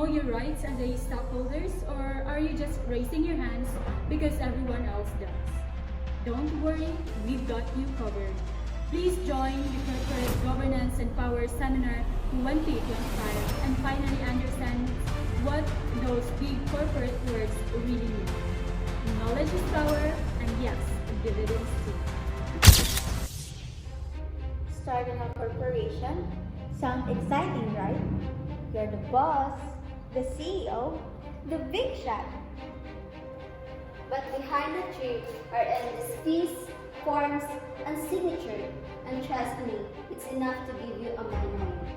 know your rights as a stockholders, or are you just raising your hands because everyone else does? Don't worry, we've got you covered. Please join the Corporate Governance and Power Seminar 2025 and finally understand what those big corporate words really mean. Knowledge is power, and yes, dividends too. Starting a corporation? Sound exciting, right? You're the boss, the CEO, the big shot. But behind the tree are endless fees, forms, and signature. And trust me, it's enough to give you a mind.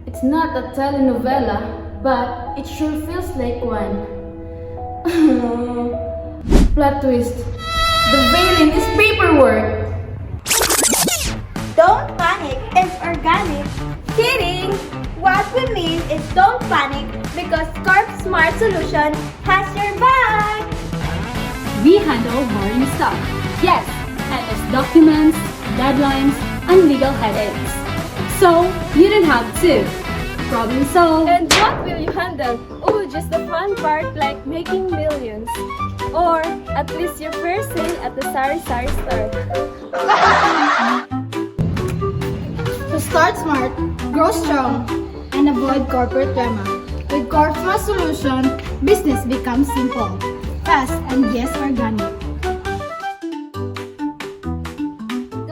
It's not a telenovela, but it sure feels like one. Plot twist. The veiling is paperwork. Don't panic, it's organic. Kidding! What we mean is don't panic because Corp Smart Solution has your back. We handle boring stuff. Yes, endless documents, deadlines, and legal headaches. So, you don't have to. Problem solved. And what will you handle? Oh, just the fun part like making millions. Or at least your first sale at the Sari Sari store. So start smart, grow strong, and avoid corporate drama. With Corpsma Solution, business becomes simple, fast, and yes, organic.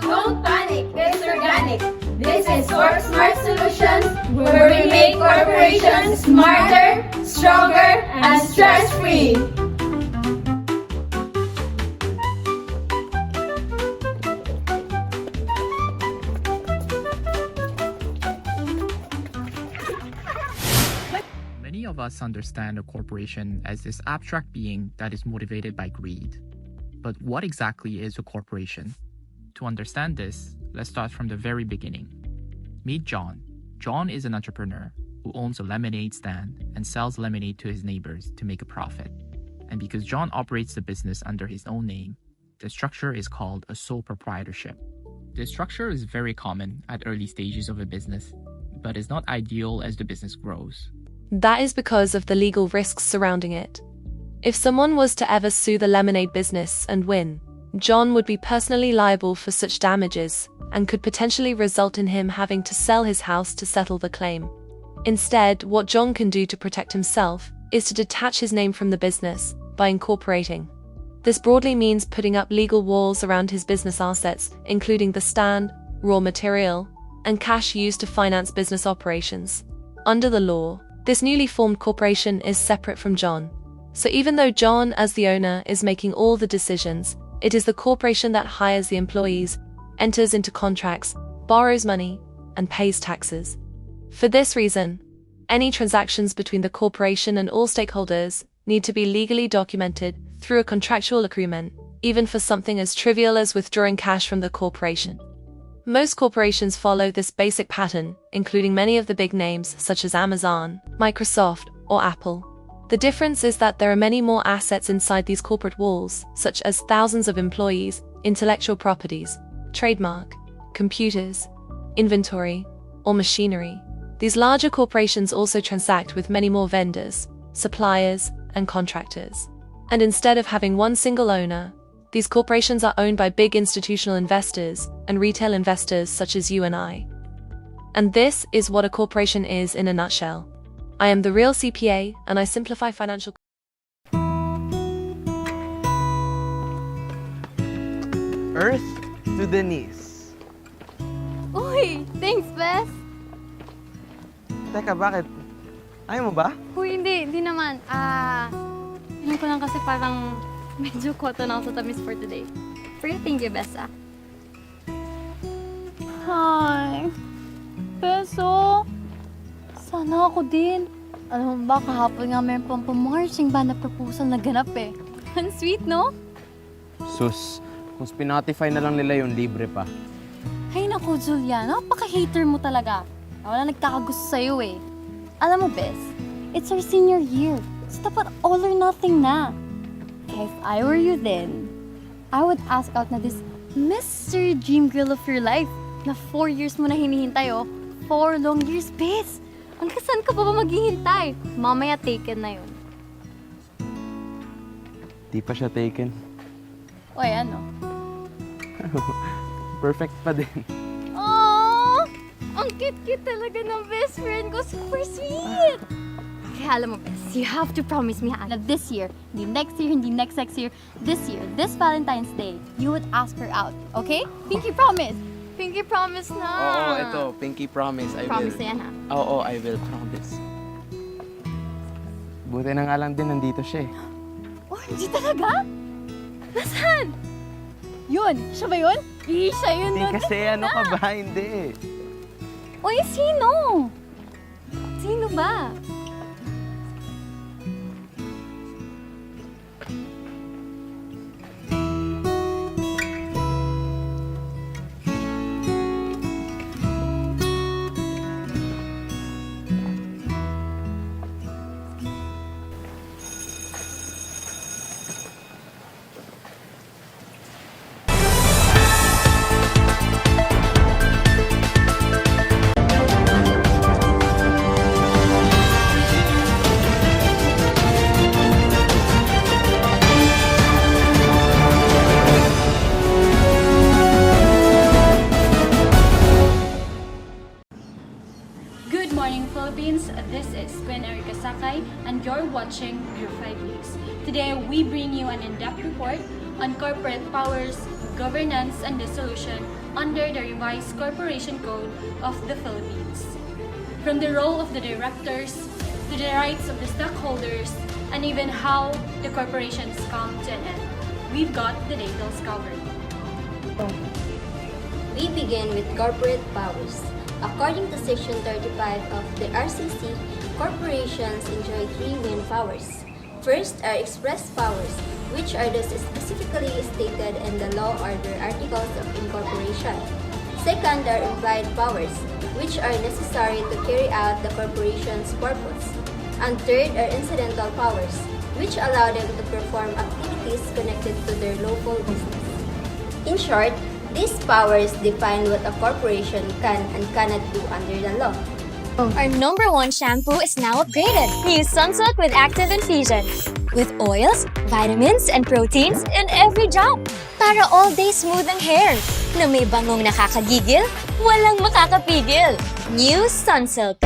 Don't panic, it's organic. This is Corp Smart Solutions, where we make corporations smarter, stronger, and stress-free. Many of us understand a corporation as this abstract being that is motivated by greed. But what exactly is a corporation? To understand this, let's start from the very beginning. Meet John. John is an entrepreneur who owns a lemonade stand and sells lemonade to his neighbors to make a profit. And because John operates the business under his own name, the structure is called a sole proprietorship. This structure is very common at early stages of a business, but is not ideal as the business grows. That is because of the legal risks surrounding it. If someone was to ever sue the lemonade business and win, John would be personally liable for such damages and could potentially result in him having to sell his house to settle the claim. Instead, what John can do to protect himself is to detach his name from the business by incorporating. This broadly means putting up legal walls around his business assets, including the stand, raw material, and cash used to finance business operations. Under the law, this newly formed corporation is separate from John. So even though John, as the owner, is making all the decisions, it is the corporation that hires the employees, enters into contracts, borrows money, and pays taxes. For this reason, any transactions between the corporation and all stakeholders need to be legally documented through a contractual agreement, even for something as trivial as withdrawing cash from the corporation. Most corporations follow this basic pattern, including many of the big names such as Amazon, Microsoft, or Apple. The difference is that there are many more assets inside these corporate walls, such as thousands of employees, intellectual properties, trademark, computers, inventory, or machinery. These larger corporations also transact with many more vendors, suppliers, and contractors. And instead of having one single owner, these corporations are owned by big institutional investors and retail investors such as you and I. And this is what a corporation is in a nutshell. I am the real CPA, and I simplify financial. Earth to Denise. Uy! Thanks, Bes! Teka, bakit? Ayaw mo ba? Uy, hindi naman. Feeling ko lang kasi parang medyo koto na ako sa tamis for today. Pero thank you, Bes, ah. Hi! Peso! Sana ako din. Alam mo ba, kahapon nga may pampamarching ba na proposal na ganap eh. Ang sweet, no? Sus, kung Spotify na lang nila yung libre pa. Hay naku, Julia, napaka-hater mo talaga. Wala nagkakagusto sa'yo eh. Alam mo, Bes, it's our senior year. So dapat all or nothing na. Kaya if I were you then, I would ask out na this Mr. Dream Girl of your life na 4 years mo na hinihintay, oh. 4 long years, Bes. Hanggang saan ka pa ba maghihintay? Mamaya taken na yun. Di pa siya taken. Oy, ano? Perfect pa din. Oh, ang cute-cute talaga ng best friend ko. Super sweet! Kaya alam mo, best, you have to promise me na this year, hindi next year, hindi next year, this year, this Valentine's Day, you would ask her out. Okay? Pinky promise! Pinky promise na! Oo, ito. Pinky promise. I Promise will. na yan, ha? Oo, I will promise. Buti na nga lang din nandito siya eh. Oh, hindi talaga? Nasaan? Yun! Siya ba yun? Siya yun Hindi nun. kasi ano ka ba? Hindi. Uy, sino? Sino ba? Good morning, Philippines. This is Queen Erica Sakay, and you're watching Your 5 News. Today, we bring you an in-depth report on corporate powers, governance, and dissolution under the revised Corporation Code of the Philippines. From the role of the directors to the rights of the stockholders, and even how the corporations come to an end, we've got the details covered. We begin with corporate powers. According to Section 35 of the RCC, corporations enjoy three main powers. First are express powers, which are those specifically stated in the law or the articles of incorporation. Second are implied powers, which are necessary to carry out the corporation's purpose. And third are incidental powers, which allow them to perform activities connected to their local business. In short, these powers define what a corporation can and cannot do under the law. Our number one shampoo is now upgraded. New Sunsilk with Active Infusion. With oils, vitamins, and proteins in every drop. Para all-day smoothing hair. Na may bangong nakakagigil, walang makakapigil. New Sunsilk.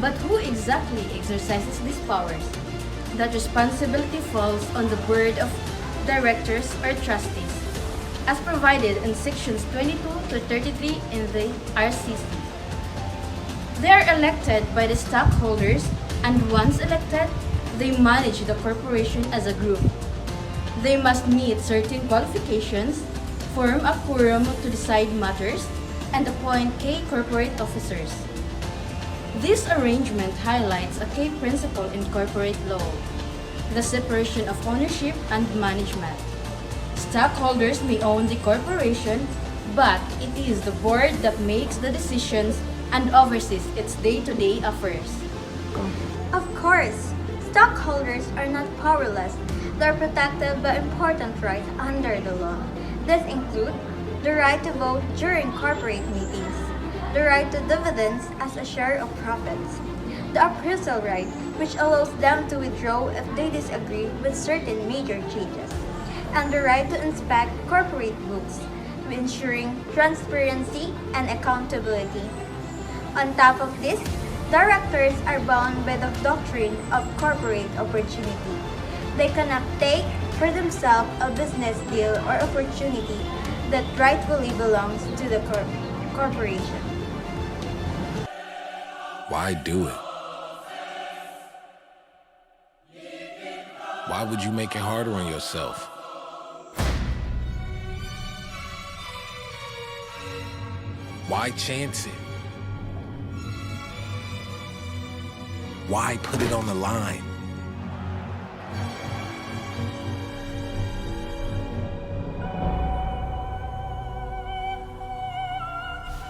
But who exactly exercises these powers? That responsibility falls on the board of directors or trustees, as provided in sections 22 to 33 in the RCC. They are elected by the stockholders, and once elected, they manage the corporation as a group. They must meet certain qualifications, form a quorum to decide matters, and appoint key corporate officers. This arrangement highlights a key principle in corporate law, the separation of ownership and management. Stockholders may own the corporation, but it is the board that makes the decisions and oversees its day-to-day affairs. Of course, stockholders are not powerless. They're protected by important rights under the law. These include the right to vote during corporate meetings, the right to dividends as a share of profits, the appraisal right, which allows them to withdraw if they disagree with certain major changes, and the right to inspect corporate books, ensuring transparency and accountability. On top of this, directors are bound by the doctrine of corporate opportunity. They cannot take for themselves a business deal or opportunity that rightfully belongs to the corporation. Why do it? Why would you make it harder on yourself? Why chance it? Why put it on the line?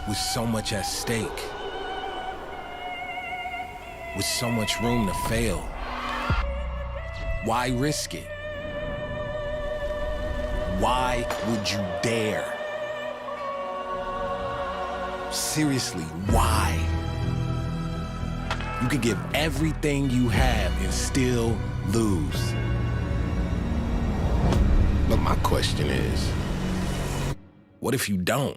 With so much at stake. with so much room to fail? Why risk it? Why would you dare? Seriously, why? You could give everything you have and still lose. But my question is, what if you don't?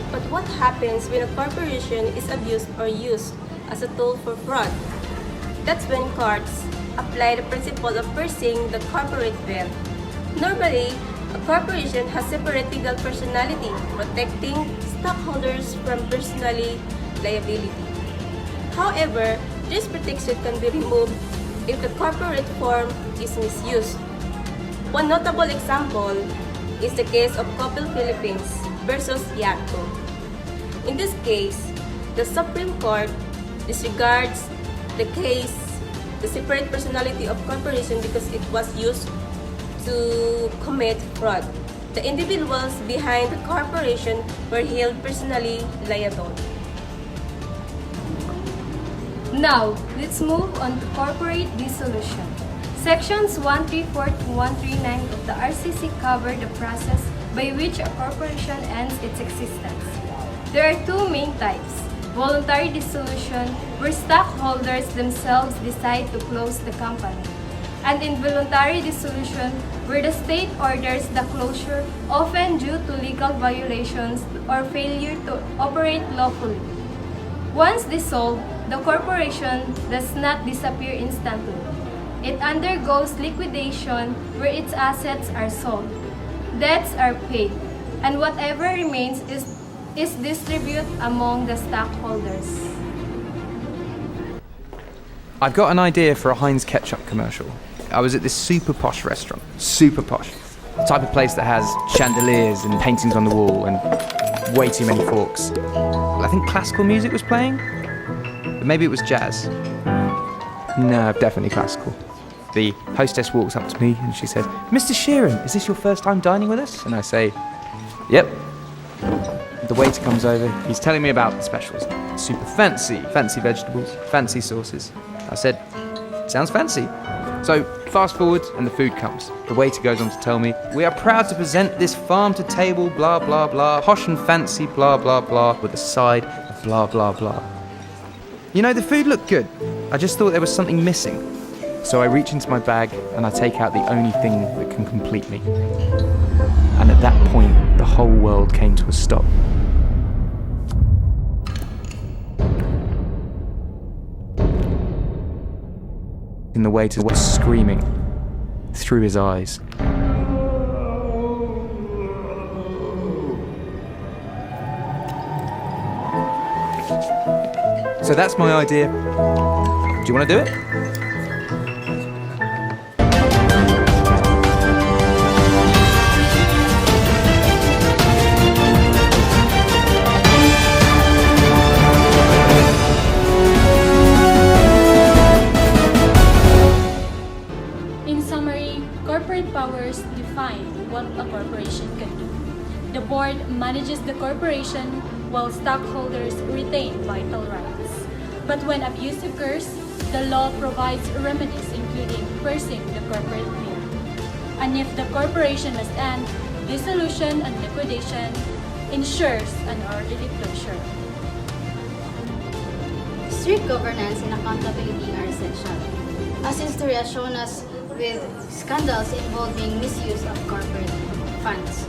But what happens when a corporation is abused or used as a tool for fraud? That's when courts apply the principle of piercing the corporate veil. Normally, a corporation has separate legal personality, protecting stockholders from personal liability. However, this protection can be removed if the corporate form is misused. One notable example is the case of Coppel Philippines versus Yarko. In this case, the Supreme Court disregards the separate personality of corporation because it was used to commit fraud. The individuals behind the corporation were held personally liable. Now, let's move on to corporate dissolution. Sections 134 to 139 of the RCC cover the process by which a corporation ends its existence. There are two main types: voluntary dissolution, where stockholders themselves decide to close the company, and involuntary dissolution, where the state orders the closure, often due to legal violations or failure to operate lawfully. Once dissolved, the corporation does not disappear instantly. It undergoes liquidation, where its assets are sold, debts are paid, and whatever remains is distributed among the stockholders. I've got an idea for a Heinz ketchup commercial. I was at this super posh restaurant. Super posh. The type of place that has chandeliers and paintings on the wall and way too many forks. I think classical music was playing, but maybe it was jazz. No, definitely classical. The hostess walks up to me and she said, "Mr. Sheeran, is this your first time dining with us?" And I say, "Yep." The waiter comes over, he's telling me about the specials. Super fancy vegetables, fancy sauces. I said, "Sounds fancy." So fast forward and the food comes. The waiter goes on to tell me, "We are proud to present this farm to table blah blah blah, posh and fancy blah blah blah, with a side of blah blah blah." You know, the food looked good. I just thought there was something missing. So I reach into my bag and I take out the only thing that can complete me. And at that point, the whole world came to a stop. And the waiter was screaming through his eyes. So that's my idea. Do you want to do it? In summary, corporate powers define what a corporation can do. The board manages the corporation while stockholders retain vital rights. But when abuse occurs, the law provides remedies including piercing the corporate veil. And if the corporation must end, dissolution and liquidation ensures an orderly closure. Strict governance and accountability are essential, as history has shown us with scandals involving misuse of corporate funds.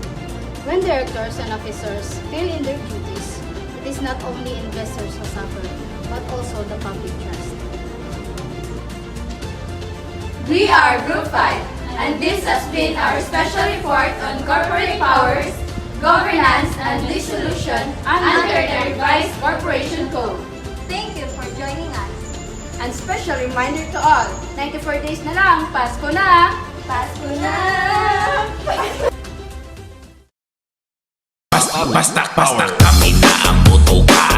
When directors and officers fail in their duties, it is not only investors who suffer, but also the public trust. We are Group 5, and this has been our special report on corporate powers, governance, and dissolution under the revised Corporation Code. Thank you for joining us. And special reminder to all, 94 days na lang, Pasko na! Pasko na! Basta kami na ang botohan.